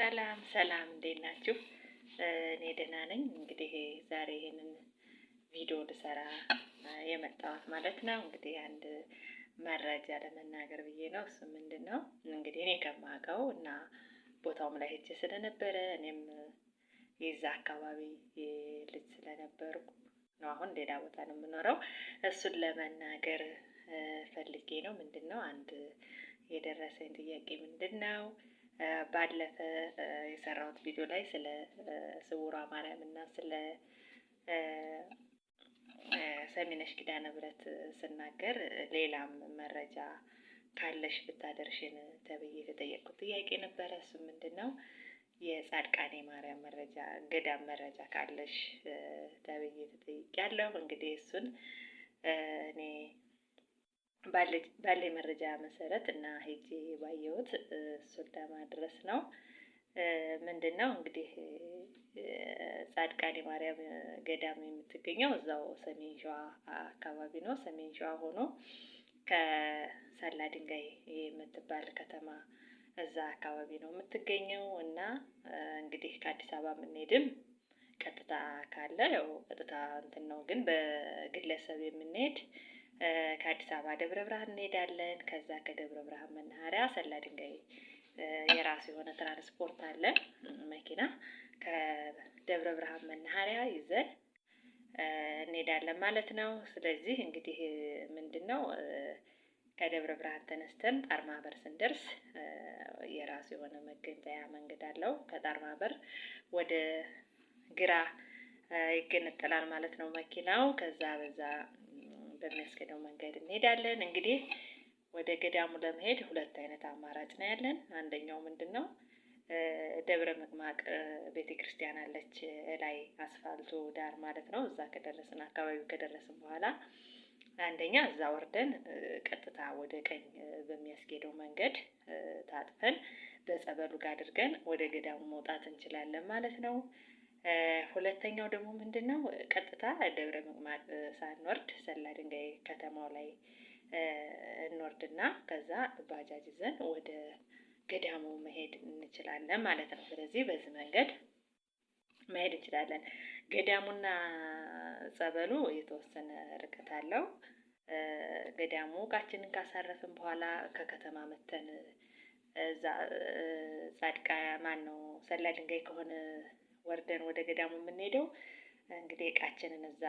ሰላም ሰላም፣ እንዴት ናችሁ? እኔ ደህና ነኝ። እንግዲህ ዛሬ ይሄንን ቪዲዮ ልሰራ የመጣሁት ማለት ነው። እንግዲህ አንድ መረጃ ለመናገር ብዬ ነው። እሱ ምንድን ነው እንግዲህ እኔ ከማውቀው እና ቦታውም ላይ ሄጄ ስለነበረ እኔም የዛ አካባቢ ልጅ ስለነበርኩ ነው። አሁን ሌላ ቦታ ነው የምኖረው። እሱን ለመናገር ፈልጌ ነው። ምንድን ነው አንድ የደረሰኝ ጥያቄ ምንድን ነው ባለፈ የሰራሁት ቪዲዮ ላይ ስለ ስውሯ ማርያም እና ስለ ሰሚነሽ ኪዳነ ምህረት ስናገር ሌላም መረጃ ካለሽ ብታደርሽን ተብዬ የተጠየቅኩት ጥያቄ ነበረ። እሱ ምንድን ነው የጻድቃኔ ማርያም መረጃ ገዳም መረጃ ካለሽ ተብዬ ተጠይቄያለሁ። እንግዲህ እሱን እኔ ባለኝ መረጃ መሰረት እና ሄጄ ባየሁት እሱን ለማድረስ ነው። ምንድን ነው እንግዲህ ጻድቃኔ ማርያም ገዳም የምትገኘው እዛው ሰሜን ሸዋ አካባቢ ነው። ሰሜን ሸዋ ሆኖ ከሰላ ድንጋይ የምትባል ከተማ እዛ አካባቢ ነው የምትገኘው። እና እንግዲህ ከአዲስ አበባ የምንሄድም ቀጥታ ካለ ያው ቀጥታ እንትን ነው፣ ግን በግለሰብ የምንሄድ ከአዲስ አበባ ደብረ ብርሃን እንሄዳለን። ከዛ ከደብረ ብርሃን መናኸሪያ ሰላ ድንጋይ የራሱ የሆነ ትራንስፖርት አለ፣ መኪና ከደብረ ብርሃን መናኸሪያ ይዘን እንሄዳለን ማለት ነው። ስለዚህ እንግዲህ ምንድን ነው ከደብረ ብርሃን ተነስተን ጣርማ በር ስንደርስ የራሱ የሆነ መገንጠያ መንገድ አለው። ከጣርማ በር ወደ ግራ ይገነጠላል ማለት ነው መኪናው። ከዛ በዛ በሚያስኬደው መንገድ እንሄዳለን። እንግዲህ ወደ ገዳሙ ለመሄድ ሁለት አይነት አማራጭ ነው ያለን። አንደኛው ምንድን ነው ደብረ ምጥማቅ ቤተክርስቲያን አለች ላይ አስፋልቱ ዳር ማለት ነው። እዛ ከደረስን አካባቢው ከደረስን በኋላ አንደኛ እዛ ወርደን ቀጥታ ወደ ቀኝ በሚያስኬደው መንገድ ታጥፈን በጸበሉ ጋር አድርገን ወደ ገዳሙ መውጣት እንችላለን ማለት ነው። ሁለተኛው ደግሞ ምንድን ነው ቀጥታ ደብረ ምጥማቅ ሳንወርድ ሰላ ድንጋይ ከተማው ላይ እንወርድና ከዛ ባጃጅ ይዘን ወደ ገዳሙ መሄድ እንችላለን ማለት ነው። ስለዚህ በዚህ መንገድ መሄድ እንችላለን። ገዳሙና ጸበሉ የተወሰነ ርቀት አለው። ገዳሙ እቃችንን ካሳረፍን በኋላ ከከተማ መተን እዛ ሰላ ድንጋይ ከሆነ ወርደን ወደ ገዳሙ የምንሄደው እንግዲህ እቃችንን እዛ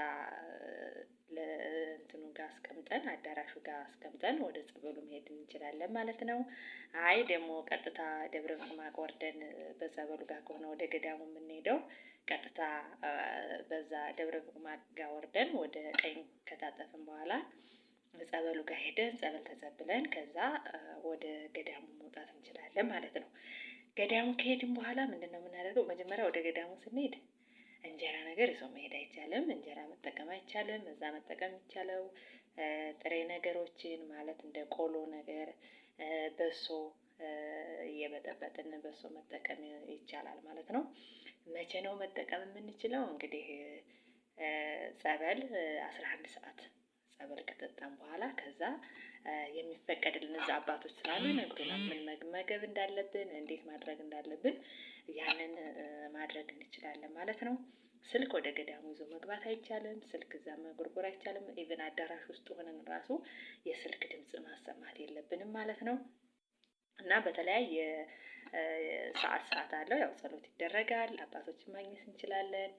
ለእንትኑ ጋር አስቀምጠን አዳራሹ ጋር አስቀምጠን ወደ ጸበሉ መሄድ እንችላለን ማለት ነው። አይ ደግሞ ቀጥታ ደብረ ምጥማቅ ወርደን በጸበሉ ጋር ከሆነ ወደ ገዳሙ የምንሄደው ቀጥታ በዛ ደብረ ምጥማቅ ጋር ወርደን ወደ ቀኝ ከታጠፍን በኋላ ጸበሉ ጋር ሄደን ጸበል ተጸብለን ከዛ ወደ ገዳሙ መውጣት እንችላለን ማለት ነው። ገዳሙ ከሄድን በኋላ ምንድን ነው የምናደርገው? መጀመሪያ ወደ ገዳሙ ስንሄድ እንጀራ ነገር ይዞ መሄድ አይቻልም። እንጀራ መጠቀም አይቻልም። እዛ መጠቀም የሚቻለው ጥሬ ነገሮችን ማለት እንደ ቆሎ ነገር፣ በሶ እየበጠበጥን በሶ መጠቀም ይቻላል ማለት ነው። መቼ ነው መጠቀም የምንችለው? እንግዲህ ጸበል 11 ሰዓት ጸበል ከጠጣን በኋላ ከዛ የሚፈቀድልን እዛ አባቶች ስላሉ ይነግሩናል ምን መመገብ እንዳለብን፣ እንዴት ማድረግ እንዳለብን ያንን ማድረግ እንችላለን ማለት ነው። ስልክ ወደ ገዳሙ ይዞ መግባት አይቻልም። ስልክ እዛ መጎርጎር አይቻልም። ኢቭን አዳራሽ ውስጥ ሆነን ራሱ የስልክ ድምፅ ማሰማት የለብንም ማለት ነው። እና በተለያየ ሰዓት አለው። ያው ጸሎት ይደረጋል። አባቶችን ማግኘት እንችላለን።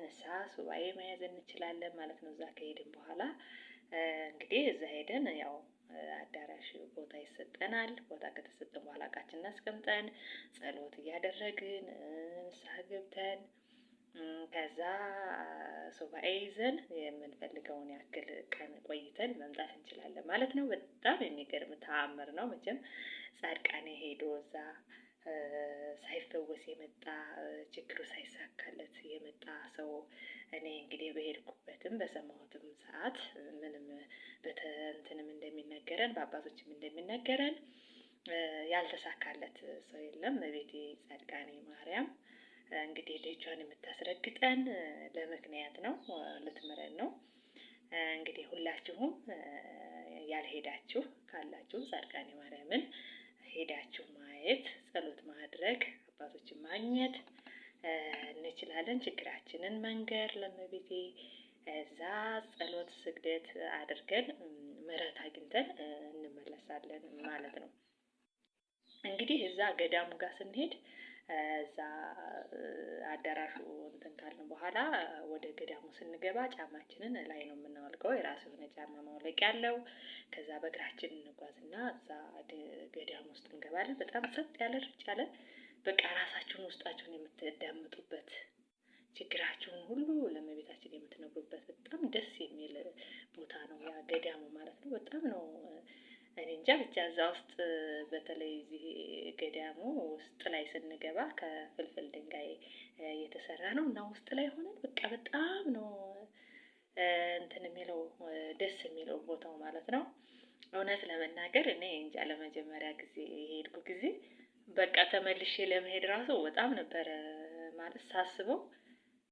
ንስሐ ሱባኤ መያዝ እንችላለን ማለት ነው። እዛ ከሄድን በኋላ እንግዲህ እዛ ሄደን ያው አዳራሽ ቦታ ይሰጠናል። ቦታ ከተሰጠን በኋላ እቃችንን አስቀምጠን ጸሎት እያደረግን ንስሐ ገብተን ከዛ ሱባኤ ይዘን የምንፈልገውን ያክል ቀን ቆይተን መምጣት እንችላለን ማለት ነው። በጣም የሚገርም ተአምር ነው። መቼም ጻድቃኔ ሄዶ እዛ ሳይፈወስ የመጣ ችግሩ ሳይሳካለት የመጣ ሰው እኔ እንግዲህ በሄድኩበትም በሰማሁትም ሰዓት ምንም በተንትንም እንደሚነገረን በአባቶችም እንደሚነገረን ያልተሳካለት ሰው የለም። እቤቴ ጻድቃኔ ማርያም እንግዲህ ልጇን የምታስረግጠን ለምክንያት ነው፣ ልትምረን ነው። እንግዲህ ሁላችሁም ያልሄዳችሁ ካላችሁ ጻድቃኔ ማርያምን ሄዳችሁ ማየት፣ ጸሎት ማድረግ፣ አባቶችን ማግኘት እንችላለን። ችግራችንን መንገር ለእመቤቴ እዛ ጸሎት ስግደት አድርገን ምሕረት አግኝተን እንመለሳለን ማለት ነው። እንግዲህ እዛ ገዳሙ ጋር ስንሄድ እዛ አዳራሹ እንትን ካልን በኋላ ወደ ገዳሙ ስንገባ ጫማችንን ላይ ነው የምናወልቀው። የራሱ የሆነ ጫማ ማውለቂያ ያለው። ከዛ በእግራችን እንጓዝና እዛ ገዳሙ ውስጥ እንገባለን። በጣም ጸጥ ያለ ርጭ ያለ በቃ ራሳችሁን ውስጣችሁን የምትዳምጡበት ችግራችሁን ሁሉ ለእመቤታችን የምትነግሩበት በጣም ደስ የሚል ቦታ ነው ያ ገዳሙ ማለት ነው። በጣም ነው እኔ እንጃ ብቻ እዛ ውስጥ በተለይ እዚህ ገዳሙ ውስጥ ላይ ስንገባ ከፍልፍል ድንጋይ የተሰራ ነው እና ውስጥ ላይ ሆነን በቃ በጣም ነው እንትን የሚለው ደስ የሚለው ቦታው ማለት ነው። እውነት ለመናገር እኔ እንጃ ለመጀመሪያ ጊዜ የሄድኩ ጊዜ በቃ ተመልሼ ለመሄድ ራሱ በጣም ነበረ ማለት ሳስበው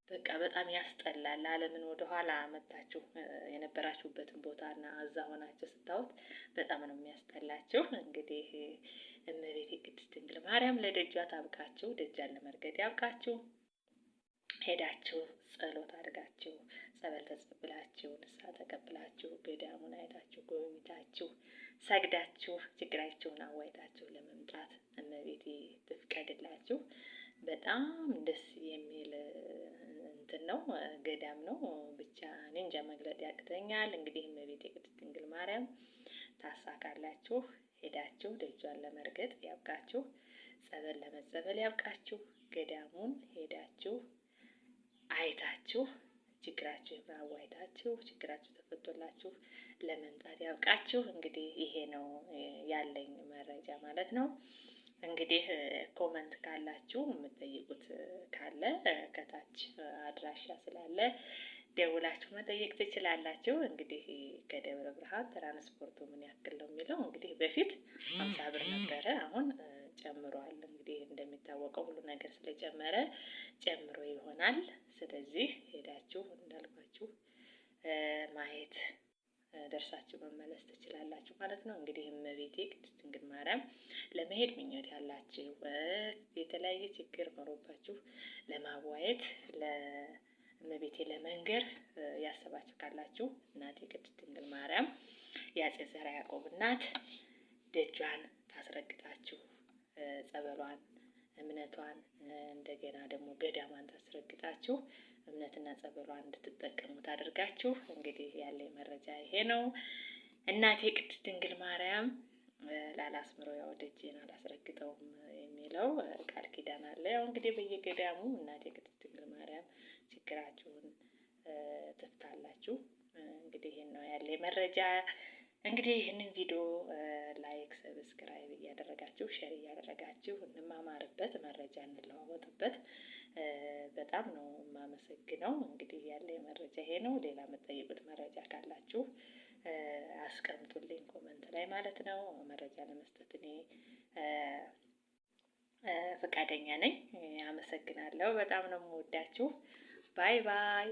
በቃ በጣም ያስጠላል። ዓለምን ወደ ኋላ መታችሁ የነበራችሁበትን ቦታና እዛ ሆናችሁ ስታዩት በጣም ነው የሚያስጠላችሁ። እንግዲህ እመቤቴ ቅድስት ድንግል ማርያም ለደጇ ታብቃችሁ፣ ደጃን ለመርገጥ ያብቃችሁ። ሄዳችሁ ጸሎት አድርጋችሁ ጸበል ተጸብላችሁ ንስሐ ተቀብላችሁ ገዳሙን አይታችሁ ጎብኝታችሁ ሰግዳችሁ ችግራችሁን አዋይታችሁ ለመምጣት እመቤቴ ትፍቀድላችሁ። በጣም ደስ የሚል እንትን ነው ገዳም ነው። ብቻ እኔ እንጃ መግለጥ ያቅተኛል። እንግዲህ እመቤቴ ቅድስት ድንግል ማርያም ታሳካላችሁ። ሄዳችሁ ደጇን ለመርገጥ ያብቃችሁ። ጸበል ለመጸበል ያብቃችሁ። ገዳሙን ሄዳችሁ አይታችሁ ችግራችሁን አዋይታችሁ ችግራችሁ ተፈቶላችሁ ለመምጣት ያብቃችሁ። እንግዲህ ይሄ ነው ያለኝ መረጃ ማለት ነው። እንግዲህ ኮመንት ካላችሁ የምትጠይቁት ካለ ከታች አድራሻ ስላለ ደውላችሁ መጠየቅ ትችላላችሁ። እንግዲህ ከደብረ ብርሃን ትራንስፖርቱ ምን ያክል ነው የሚለው እንግዲህ በፊት 50 ብር ነበረ፣ አሁን ጨምሯል። እንግዲህ እንደሚታወቀው ሁሉ ነገር ስለጨመረ ጨምሮ ይሆናል። ስለዚህ ሄዳችሁ እንዳልኳችሁ ማየት ደርሳችሁ መመለስ ትችላላችሁ ማለት ነው። እንግዲህ እመቤቴ ቅድስት ድንግል ማርያም ለመሄድ ምኞት ያላችሁ የተለያየ ችግር ኖሮባችሁ ለማዋየት ለእመቤቴ ለመንገር ያሰባችሁ ካላችሁ እናቴ ቅድስት ድንግል ማርያም የአፄ ዘርዓ ያዕቆብ እናት ደጇን ታስረግጣችሁ ጸበሏን እምነቷን እንደገና ደግሞ ገዳሟን ታስረግጣችሁ እምነትና ጸበሏን እንድትጠቀሙት አድርጋችሁ እንግዲህ ያለኝ መረጃ ይሄ ነው። እናቴ ቅድስት ድንግል ማርያም ላላስምረው ያው ደጄን አላስረግጠውም የሚለው ቃል ኪዳን አለ። ያው እንግዲህ በየገዳሙ እናቴ ቅድስት ድንግል ማርያም ችግራችሁን ትፍታላችሁ። እንግዲህ ይሄን ነው ያለኝ መረጃ። እንግዲህ ይህንን ቪዲዮ ላይክ፣ ሰብስክራይብ እያደረጋችሁ ሼር እያደረጋችሁ እንማማርበት፣ መረጃ እንለዋወጥበት። በጣም ነው የማመሰግነው። እንግዲህ ያለኝ መረጃ ይሄ ነው። ሌላ የምትጠይቁት መረጃ ካላችሁ አስቀምጡልኝ ኮመንት ላይ ማለት ነው። መረጃ ለመስጠት እኔ ፈቃደኛ ነኝ። አመሰግናለሁ። በጣም ነው የምወዳችሁ። ባይ ባይ።